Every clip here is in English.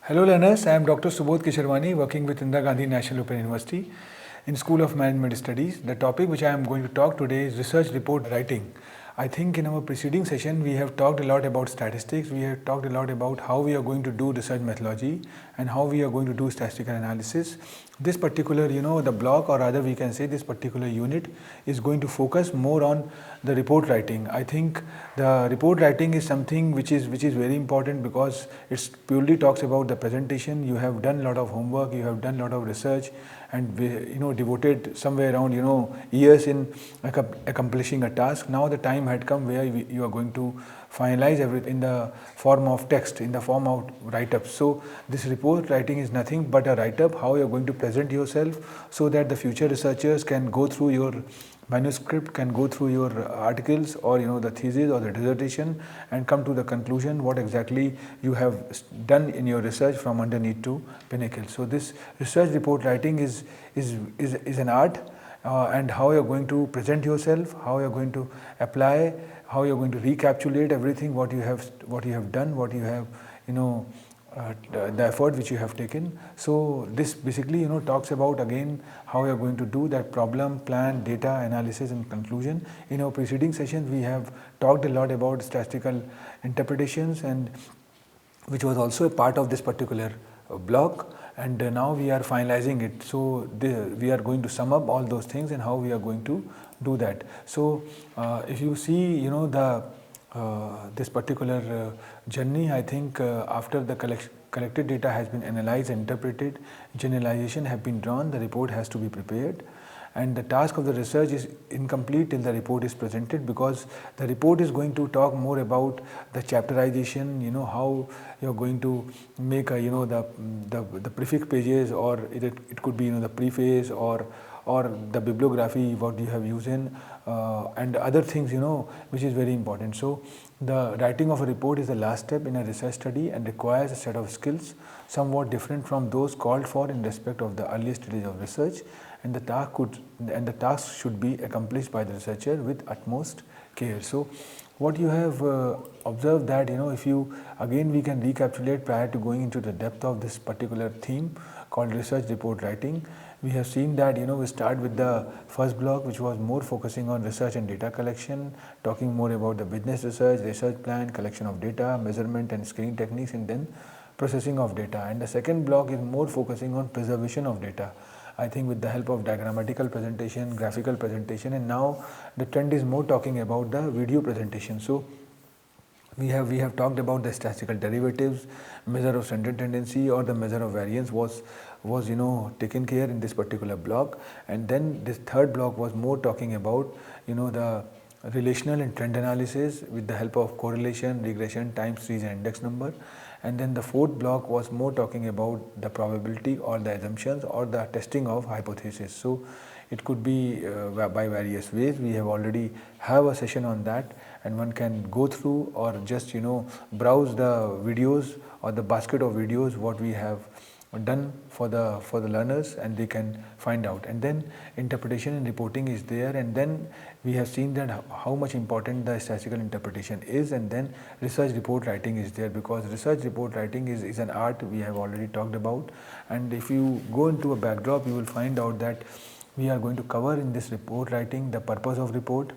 Hello learners, I am Dr. Subodh Kisharwani working with Indira Gandhi National Open University in School of Management Studies. The topic which I am going to talk today is research report writing. I think in our preceding session we have talked a lot about statistics, we have talked a lot about how we are going to do research methodology and how we are going to do statistical analysis. This particular, the block, or rather we can say this particular unit is going to focus more on the report writing. I think the report writing is something which is very important because it purely talks about the presentation. You have done a lot of homework, you have done a lot of research, and devoted somewhere around years in accomplishing a task. Now the time had come where you are going to finalize everything in the form of text, in the form of write-up. So this report writing is nothing but a write-up, how you are going to present yourself so that the future researchers can go through your manuscript, can go through your articles or the thesis or the dissertation and come to the conclusion what exactly you have done in your research from underneath to pinnacle. So this research report writing is an art, and how you're going to present yourself, how you're going to apply, how you're going to recapitulate everything what you have done, what you have the effort which you have taken. So this basically talks about again how you're going to do that problem, plan, data analysis and conclusion. In our preceding sessions we have talked a lot about statistical interpretations, and which was also a part of this particular block, and now we are finalizing it. So we are going to sum up all those things and how we are going to do that. So if you see this particular journey, I think after the collected data has been analyzed and interpreted, generalization have been drawn, the report has to be prepared. And the task of the research is incomplete till the report is presented, because the report is going to talk more about the chapterization, how you're going to make the prefix pages, or it could be the preface or the bibliography what you have used in, and other things which is very important. So the writing of a report is the last step in a research study and requires a set of skills somewhat different from those called for in respect of the earliest stage of research, and the task should be accomplished by the researcher with utmost care. So what you have observed that if you again we can recapitulate prior to going into the depth of this particular theme called research report writing. We have seen that we start with the first block, which was more focusing on research and data collection, talking more about the business research plan, collection of data, measurement and screening techniques, and then processing of data. And the second block is more focusing on preservation of data, I think with the help of diagrammatical presentation, graphical presentation, and now the trend is more talking about the video presentation. So we have talked about the statistical derivatives, measure of standard tendency or the measure of variance was taken care in this particular block, and then this third block was more talking about the relational and trend analysis with the help of correlation, regression, time series and index number. And then the fourth block was more talking about the probability or the assumptions or the testing of hypothesis. So it could be by various ways. We have already have a session on that, and one can go through or just browse the videos or the basket of videos what we have done for the learners, and they can find out. And then interpretation and reporting is there, and then we have seen that how much important the statistical interpretation is, and then research report writing is there, because research report writing is an art we have already talked about. And if you go into a backdrop, you will find out that we are going to cover in this report writing the purpose of report,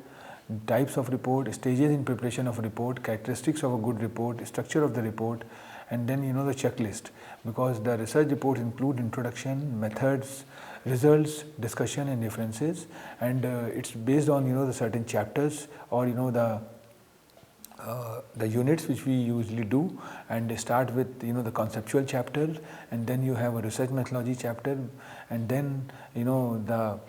types of report, stages in preparation of a report, characteristics of a good report, structure of the report, and then the checklist, because the research reports include introduction, methods, results, discussion and references, and it's based on the certain chapters or the units which we usually do, and they start with the conceptual chapter, and then you have a research methodology chapter, and then the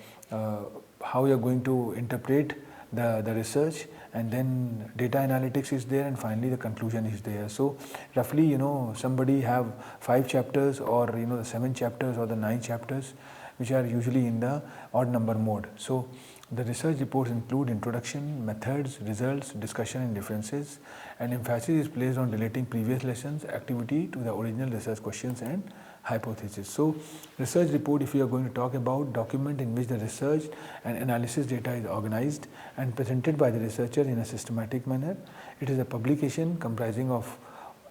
how you are going to interpret the research, and then data analytics is there, and finally the conclusion is there. So roughly somebody have 5 chapters or the 7 chapters or the 9 chapters which are usually in the odd number mode. So The research reports include introduction, methods, results, discussion and differences, and emphasis is placed on relating previous lessons activity to the original research questions and hypothesis. So, research report, if we are going to talk about, document in which the research and analysis data is organized and presented by the researcher in a systematic manner. It is a publication comprising of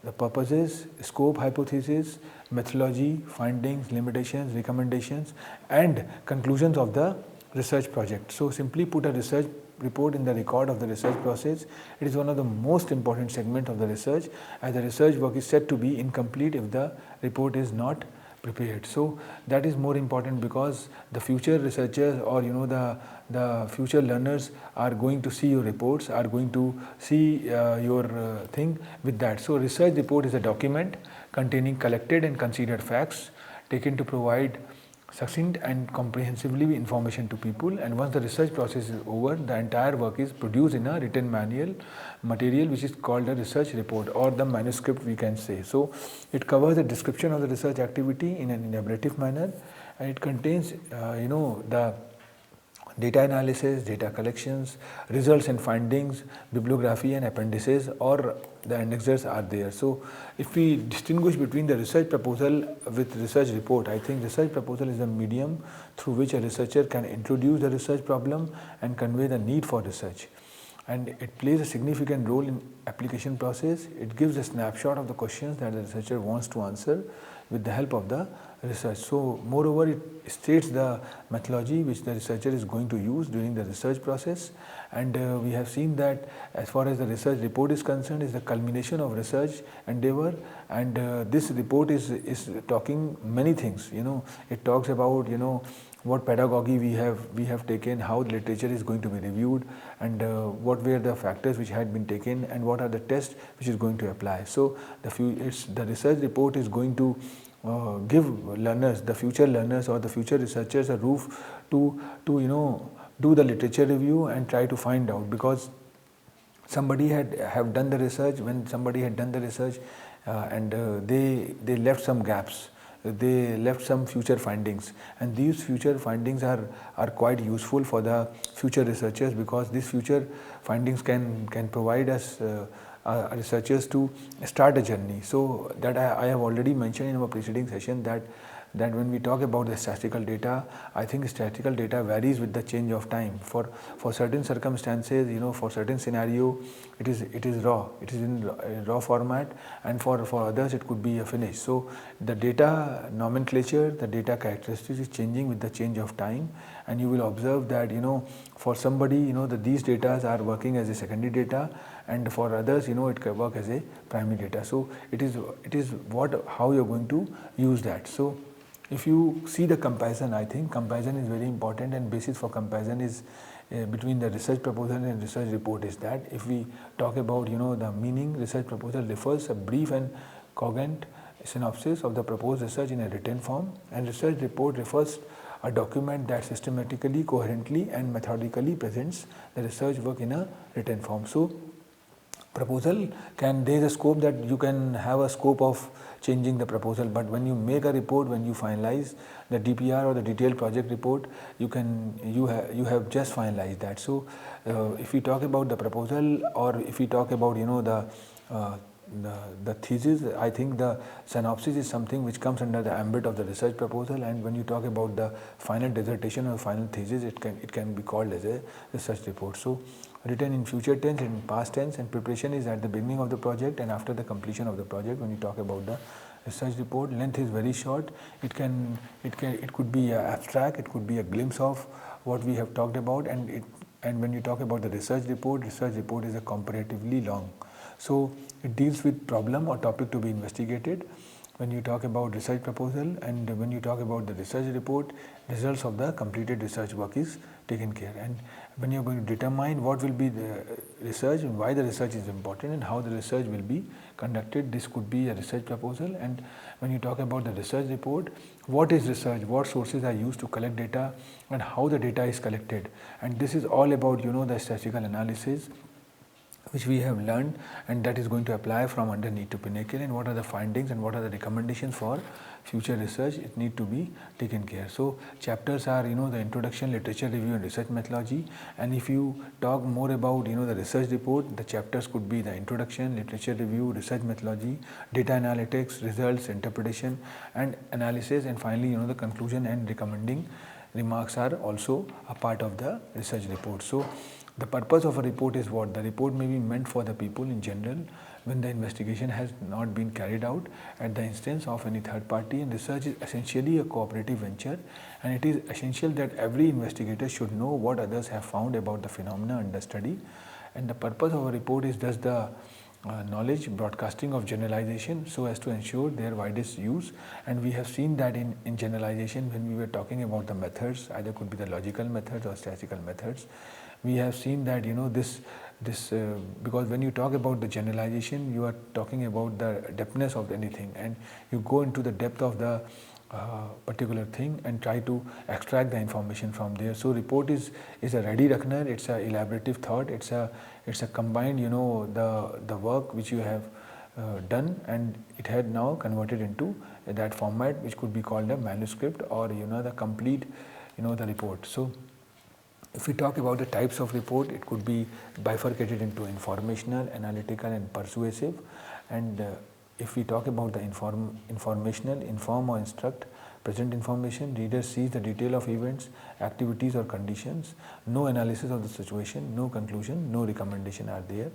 the purposes, scope, hypothesis, methodology, findings, limitations, recommendations and conclusions of the research project. So, simply put, a research report in the record of the research process. It is one of the most important segment of the research, as the research work is said to be incomplete if the report is not prepared. So, that is more important because the future researchers or the future learners are going to see your reports, are going to see your thing with that. So, research report is a document containing collected and considered facts taken to provide succinct and comprehensively information to people, and once the research process is over, the entire work is produced in a written material which is called a research report or the manuscript, we can say. So, it covers the description of the research activity in an elaborative manner, and it contains the data analysis, data collections, results and findings, bibliography and appendices or the annexes are there. So, if we distinguish between the research proposal with research report, I think research proposal is a medium through which a researcher can introduce the research problem and convey the need for research. And it plays a significant role in application process. It gives a snapshot of the questions that the researcher wants to answer with the help of the research. So, moreover, it states the methodology which the researcher is going to use during the research process, and we have seen that as far as the research report is concerned, is the culmination of research endeavor, and this report is talking many things. It talks about what pedagogy we have taken, how the literature is going to be reviewed, and what were the factors which had been taken, and what are the tests which is going to apply. So, the research report is going to give learners, the future learners or the future researchers, a roof to do the literature review and try to find out, because somebody have done the research. When somebody had done the research and they left some gaps, they left some future findings, and these future findings are quite useful for the future researchers, because these future findings can provide us researchers to start a journey. So, that I have already mentioned in our preceding session that when we talk about the statistical data, I think statistical data varies with the change of time. For certain circumstances, for certain scenario, it is raw, it is in raw format, and for others it could be a finish. So, the data nomenclature, the data characteristics is changing with the change of time, and you will observe that for somebody that these data are working as a secondary data, and for others it can work as a primary data. So, it is how you are going to use that. So, if you see the comparison, I think comparison is very important, and basis for comparison is between the research proposal and research report is that if we talk about the meaning, research proposal refers a brief and cogent synopsis of the proposed research in a written form, and research report refers a document that systematically, coherently and methodically presents the research work in a written form. So, proposal there is a scope that you can have a scope of changing the proposal, but when you make a report, when you finalize the DPR or the detailed project report, you have just finalized that. So, if we talk about the proposal, or if we talk about the thesis, I think the synopsis is something which comes under the ambit of the research proposal, and when you talk about the final dissertation or final thesis, it can be called as a research report. So, written in future tense, in past tense, and preparation is at the beginning of the project and after the completion of the project. When you talk about the research report, length is very short. It could be abstract, it could be a glimpse of what we have talked about, and when you talk about the research report is a comparatively long. So, it deals with problem or topic to be investigated. When you talk about research proposal, and when you talk about the research report, results of the completed research work is taken care. And when you are going to determine what will be the research and why the research is important and how the research will be conducted, this could be a research proposal. And when you talk about the research report, what is research, what sources are used to collect data, and how the data is collected, and this is all about the statistical analysis, which we have learned, and that is going to apply from underneath to pinnacle, and what are the findings and what are the recommendations for future research. It need to be taken care. So chapters are the introduction, literature review and research methodology. And if you talk more about the research report, the chapters could be the introduction, literature review, research methodology, data analytics, results, interpretation and analysis, and finally the conclusion and recommending remarks are also a part of the research report. So the purpose of a report is what? The report may be meant for the people in general when the investigation has not been carried out at the instance of any third party, and research is essentially a cooperative venture, and it is essential that every investigator should know what others have found about the phenomena under study. And the purpose of a report is thus the knowledge broadcasting of generalization so as to ensure their widest use. And we have seen that in generalization, when we were talking about the methods, either could be the logical methods or statistical methods, we have seen that because when you talk about the generalization, you are talking about the depthness of anything, and you go into the depth of the particular thing and try to extract the information from there. So report is a ready reckoner, it's a elaborative thought, it's a combined the work which you have done, and it had now converted into that format which could be called a manuscript or the complete the report. So if we talk about the types of report, it could be bifurcated into informational, analytical and persuasive. And if we talk about the informational, inform or instruct, present information, reader sees the detail of events, activities or conditions, no analysis of the situation, no conclusion, no recommendation are there.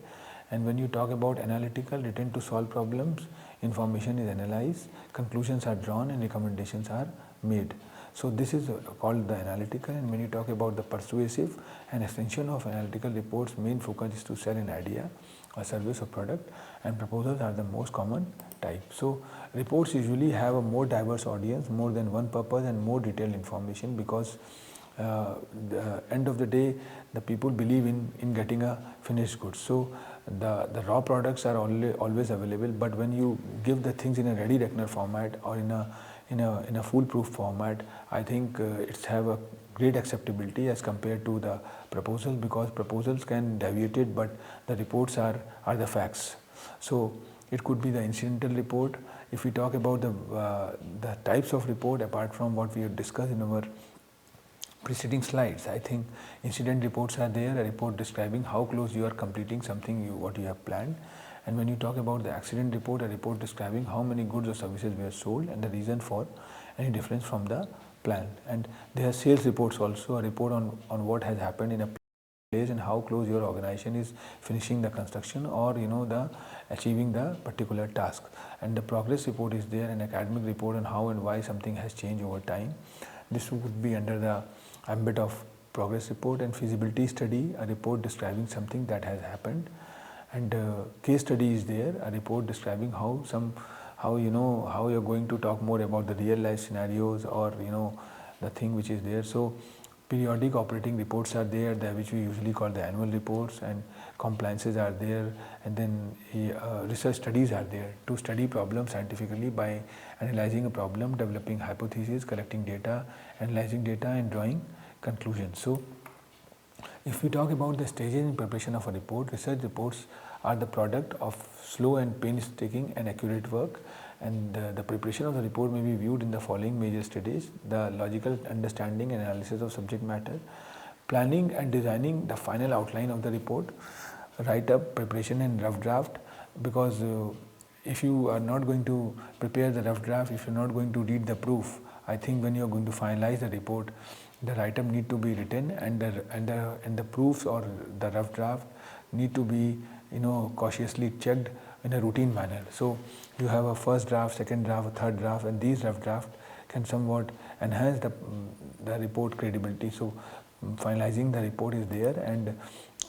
And when you talk about analytical, written to solve problems, information is analyzed, conclusions are drawn and recommendations are made. So this is called the analytical. And when you talk about the persuasive, an extension of analytical reports, main focus is to sell an idea, a service or product, and proposals are the most common type. So reports usually have a more diverse audience, more than one purpose and more detailed information, because the end of the day the people believe in getting a finished good. So the raw products are always available, but when you give the things in a ready reckoner format or in a foolproof format, I think it's have a great acceptability as compared to the proposal, because proposals can deviate it, but the reports are the facts. So it could be the incidental report. If we talk about the types of report, apart from what we have discussed in our preceding slides, I think incident reports are there, a report describing how close you are completing something what you have planned. And when you talk about the accident report, a report describing how many goods or services were sold and the reason for any difference from the plan. And there are sales reports also, a report on what has happened in a place and how close your organization is finishing the construction or the achieving the particular task. And the progress report is there, an academic report on how and why something has changed over time. This would be under the ambit of progress report. And feasibility study, a report describing something that has happened. And case study is there, a report describing how you're going to talk more about the real life scenarios or the thing which is there. So periodic operating reports are there, which we usually call the annual reports, and compliances are there, and then research studies are there to study problems scientifically by analyzing a problem, developing hypotheses, collecting data, analyzing data and drawing conclusions. So if we talk about the stages in preparation of a report, research reports are the product of slow and painstaking and accurate work, and the preparation of the report may be viewed in the following major stages: the logical understanding and analysis of subject matter, planning and designing the final outline of the report, write-up, preparation and rough draft, because if you are not going to prepare the rough draft, if you're not going to read the proof, I think when you're going to finalize the report, the write-up need to be written, and the proofs or the rough draft need to be cautiously checked in a routine manner. So you have a first draft, second draft, a third draft, and these rough draft can somewhat enhance the report credibility. So finalizing the report is there. And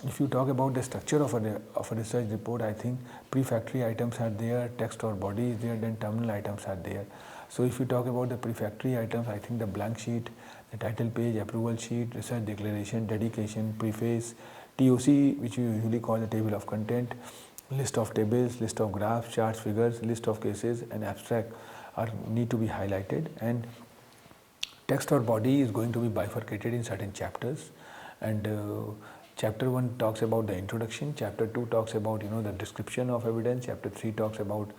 if you talk about the structure of a research report, I think prefatory items are there, text or body is there, then terminal items are there. So if you talk about the prefatory items, I think the blank sheet, the title page, approval sheet, research declaration, dedication, preface, TOC, which we usually call the table of content, list of tables, list of graphs, charts, figures, list of cases, and abstract need to be highlighted. And text or body is going to be bifurcated in certain chapters, and Chapter 1 talks about the introduction, Chapter 2 talks about the description of evidence, Chapter 3 talks about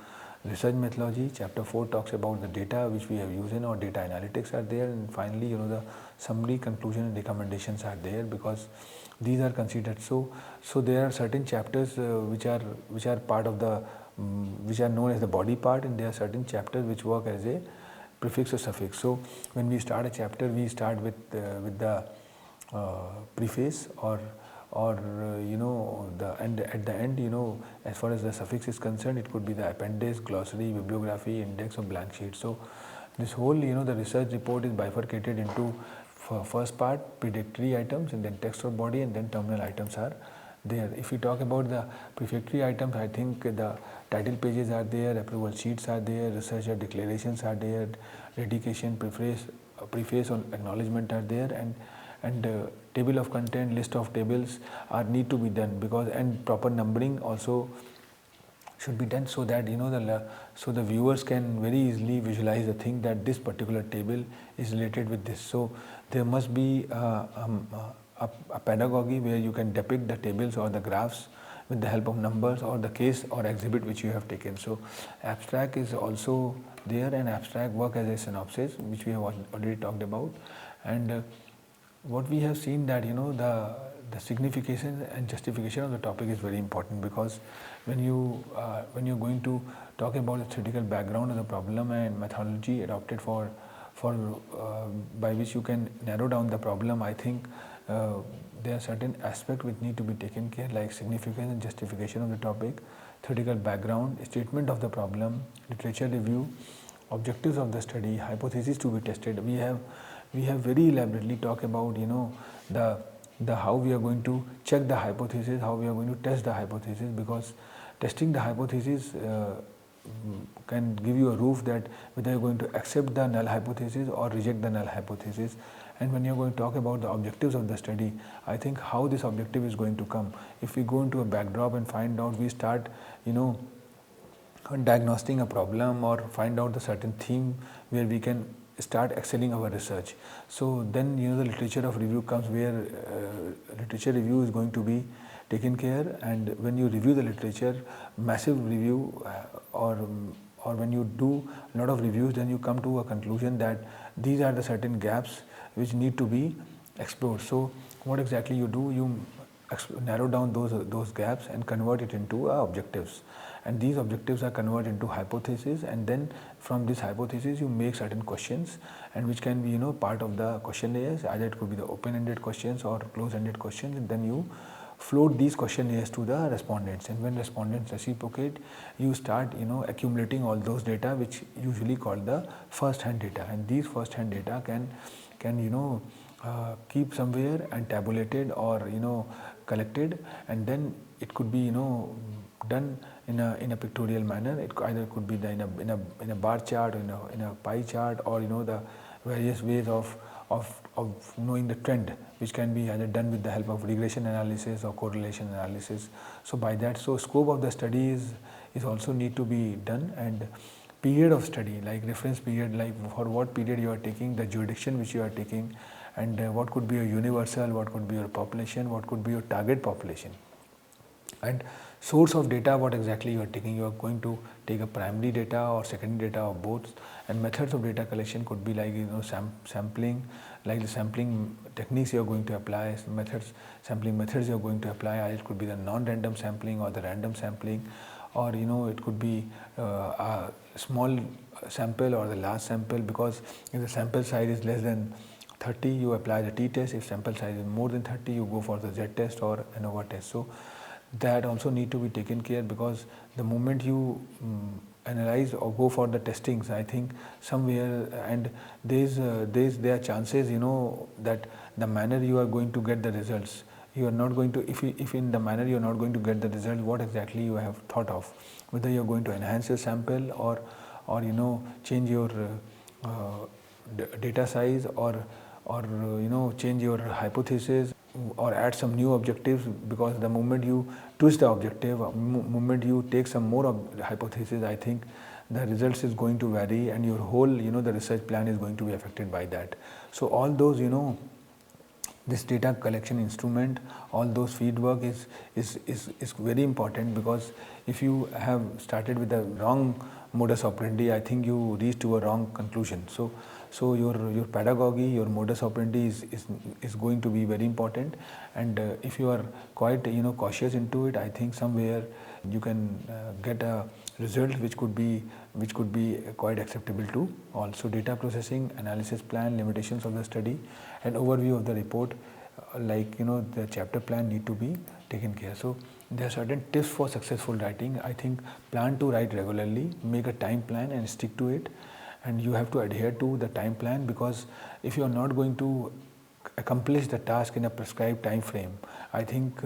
research methodology, Chapter 4 talks about the data which we have used in, or data analytics are there, and finally the summary, conclusion and recommendations are there, because these are considered. So there are certain chapters which are part of the which are known as the body part, and there are certain chapters which work as a prefix or suffix. So when we start a chapter, we start with the preface, or the and at the end, as far as the suffix is concerned, it could be the appendix, glossary, bibliography, index, or blank sheet. So this whole the research report is bifurcated into first part, predictory items, and then text or body, and then terminal items are there. If we talk about the prefatory items, I think the title pages are there, approval sheets are there, researcher declarations are there, dedication, preface or acknowledgement are there, and table of content, list of tables are need to be done, because and proper numbering also should be done, so that so the viewers can very easily visualize the thing that this particular table is related with this. So there must be a pedagogy where you can depict the tables or the graphs with the help of numbers or the case or exhibit which you have taken. So abstract is also there, and abstract work as a synopsis, which we have already talked about. And what we have seen that the signification and justification of the topic is very important, because when you're going to talk about the theoretical background of the problem and methodology adopted for by which you can narrow down the problem, I think there are certain aspects which need to be taken care, like significance and justification of the topic, theoretical background, statement of the problem, literature review, objectives of the study, hypothesis to be tested. We have very elaborately talked about the how we are going to check the hypothesis, how we are going to test the hypothesis, because testing the hypothesis can give you a roof that whether you're going to accept the null hypothesis or reject the null hypothesis. And when you're going to talk about the objectives of the study, I think how this objective is going to come. If we go into a backdrop and find out, we start diagnosing a problem or find out the certain theme where we can start excelling our research. So then the literature of review comes, where literature review is going to be taken care, and when you review the literature, massive review, or when you do a lot of reviews, then you come to a conclusion that these are the certain gaps which need to be explored. So what exactly you do, you narrow down those gaps and convert it into objectives, and these objectives are converted into hypotheses, and then from this hypothesis you make certain questions, and which can be part of the questionnaires. Either it could be the open-ended questions or closed-ended questions, and then you float these questionnaires to the respondents, and when respondents reciprocate, you start accumulating all those data, which usually called the first-hand data, and these first-hand data can keep somewhere and tabulated or collected, and then it could be done in a pictorial manner. It either could be done in a bar chart, or in a pie chart, or the various ways of knowing the trend, which can be either done with the help of regression analysis or correlation analysis. So by that, scope of the study is also need to be done, and period of study, like reference period, like for what period you are taking, the jurisdiction which you are taking, and what could be your universal, what could be your population, what could be your target population, and source of data, what exactly you are taking. You are going to take a primary data or secondary data or both, and methods of data collection could be like sampling, like the sampling techniques you are going to apply, sampling methods you are going to apply. It could be the non-random sampling or the random sampling, or it could be a small sample or the large sample, because if the sample size is less than 30, you apply the t-test. If sample size is more than 30, you go for the z-test or ANOVA test. So that also need to be taken care, because the moment you analyze or go for the testings, I think somewhere, and there are chances that the manner you are going to get the results, you are not going to, if in the manner you are not going to get the result, what exactly you have thought of, whether you are going to enhance your sample or change your data size, or change your hypothesis, or add some new objectives, because the moment you twist the objective, moment you take some more hypothesis, I think the results is going to vary, and your whole the research plan is going to be affected by that. So all those this data collection instrument, all those feed work is very important, because if you have started with the wrong modus operandi, I think you reach to a wrong conclusion. So your pedagogy, your modus operandi is going to be very important, and if you are quite cautious into it, I think somewhere you can get a result which could be quite acceptable to all. So data processing, analysis plan, limitations of the study, and overview of the report, the chapter plan need to be taken care. So there are certain tips for successful writing. I think plan to write regularly, make a time plan and stick to it, and you have to adhere to the time plan, because if you are not going to accomplish the task in a prescribed time frame, I think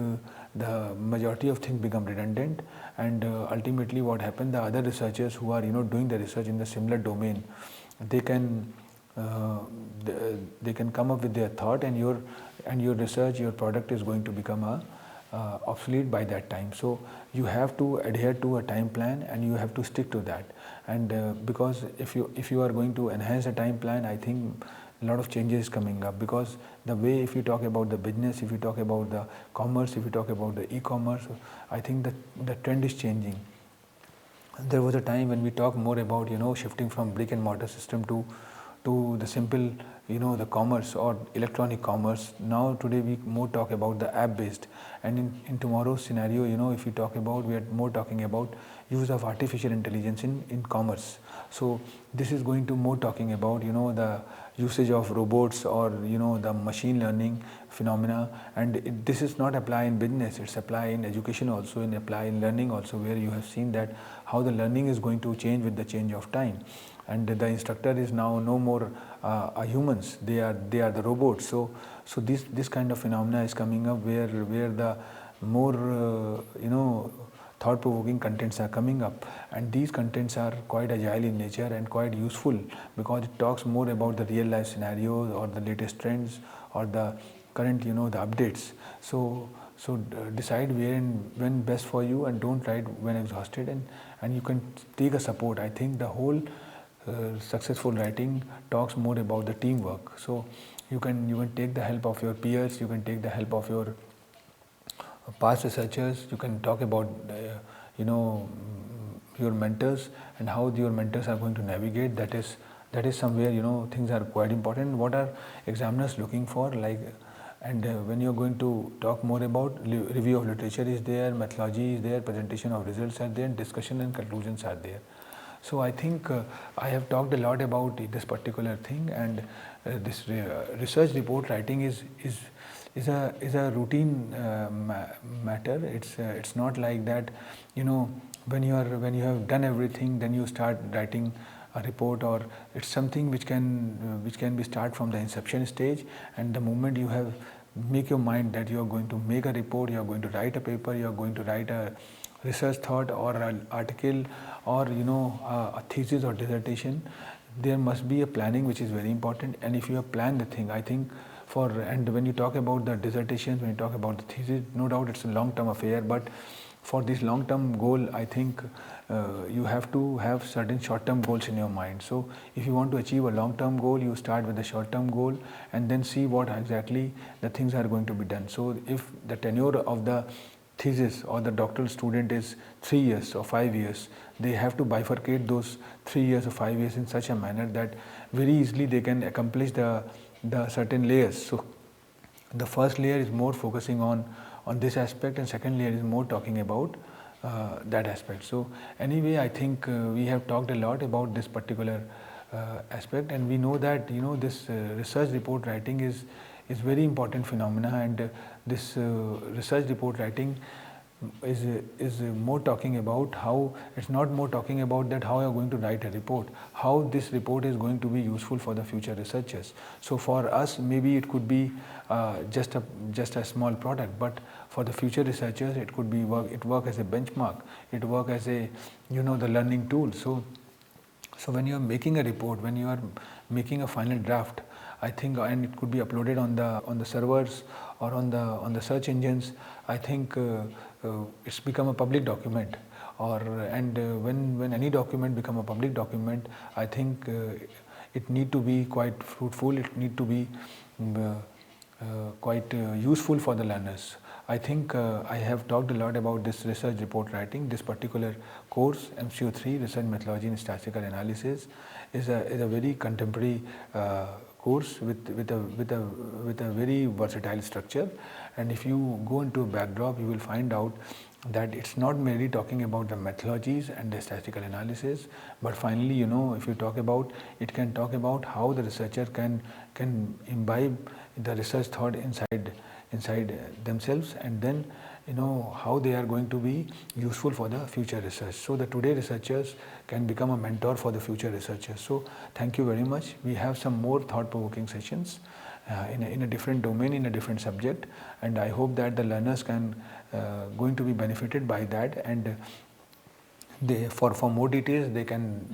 the majority of things become redundant, and ultimately what happens, the other researchers who are doing the research in the similar domain, they can come up with their thought, and your research, your product is going to become obsolete by that time. So you have to adhere to a time plan, and you have to stick to that. And because if you are going to enhance a time plan, I think a lot of changes coming up, because the way, if you talk about the business, if you talk about the commerce, if you talk about the e-commerce, I think that the trend is changing. There was a time when we talked more about shifting from brick and mortar system to the simple the commerce or electronic commerce. Now today we more talk about the app based, and in tomorrow's scenario, if you talk about, we are more talking about use of artificial intelligence in commerce. So this is going to more talking about the usage of robots, or the machine learning phenomena, and this is not apply in business, it's apply in education also, and apply in learning also, where you have seen that how the learning is going to change with the change of time, and the instructor is now no more humans, they are the robots. So this kind of phenomena is coming up, where the more thought-provoking contents are coming up, and these contents are quite agile in nature and quite useful, because it talks more about the real life scenarios or the latest trends or the current the updates. So decide where and when best for you, and don't write when exhausted, and you can take a support. I think the whole successful writing talks more about the teamwork. So you can take the help of your peers, you can take the help of your past researchers, you can talk about your mentors, and how your mentors are going to navigate. That is somewhere things are quite important. What are examiners looking for, and when you're going to talk more about review of literature is there, methodology is there, presentation of results are there, discussion and conclusions are there. So I think I have talked a lot about this particular thing, and this research report writing is a routine matter. It's not like that when you have done everything, then you start writing a report, or it's something which can be start from the inception stage, and the moment you have make your mind that you are going to make a report, you are going to write a paper, you are going to write a research thought or an article, or a thesis or dissertation, there must be a planning which is very important. And if you have planned the thing, I think and when you talk about the dissertations, when you talk about the thesis, no doubt it's a long-term affair, but for this long-term goal, I think you have to have certain short-term goals in your mind. So if you want to achieve a long-term goal, you start with the short-term goal, and then see what exactly the things are going to be done. So if the tenure of the thesis or the doctoral student is 3 years or 5 years, they have to bifurcate those 3 years or 5 years in such a manner that very easily they can accomplish the certain layers. So the first layer is more focusing on this aspect, and second layer is more talking about that aspect. So anyway, I think we have talked a lot about this particular aspect, and we know that this research report writing is very important phenomena, and this research report writing is more talking about how, it's not more talking about that how you are going to write a report, how this report is going to be useful for the future researchers. So for us, maybe it could be just a small product, but for the future researchers, it could be work as a benchmark, it work as a the learning tool. So when you are making a report, when you are making a final draft, I think, and it could be uploaded on the servers or on the search engines, I think it's become a public document. When any document become a public document, I think it need to be quite fruitful. It need to be quite useful for the learners. I think I have talked a lot about this research report writing. This particular course, MCO3, Research Methodology in Statistical Analysis, is a very contemporary course with a very versatile structure. And if you go into a backdrop, you will find out that it's not merely talking about the methodologies and the statistical analysis, but finally, if you talk about, it can talk about how the researcher can imbibe the research thought inside themselves, and then how they are going to be useful for the future research, so the today researchers can become a mentor for the future researchers. So thank you very much. We have some more thought-provoking sessions in a different domain, in a different subject, and I hope that the learners can going to be benefited by that, and for more details they can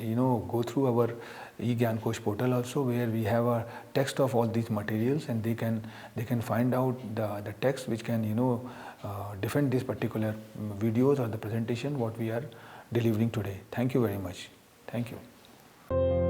go through our eGyanKosh portal also, where we have a text of all these materials, and they can find out the text which can defend this particular videos or the presentation what we are delivering today. Thank you very much. Thank you.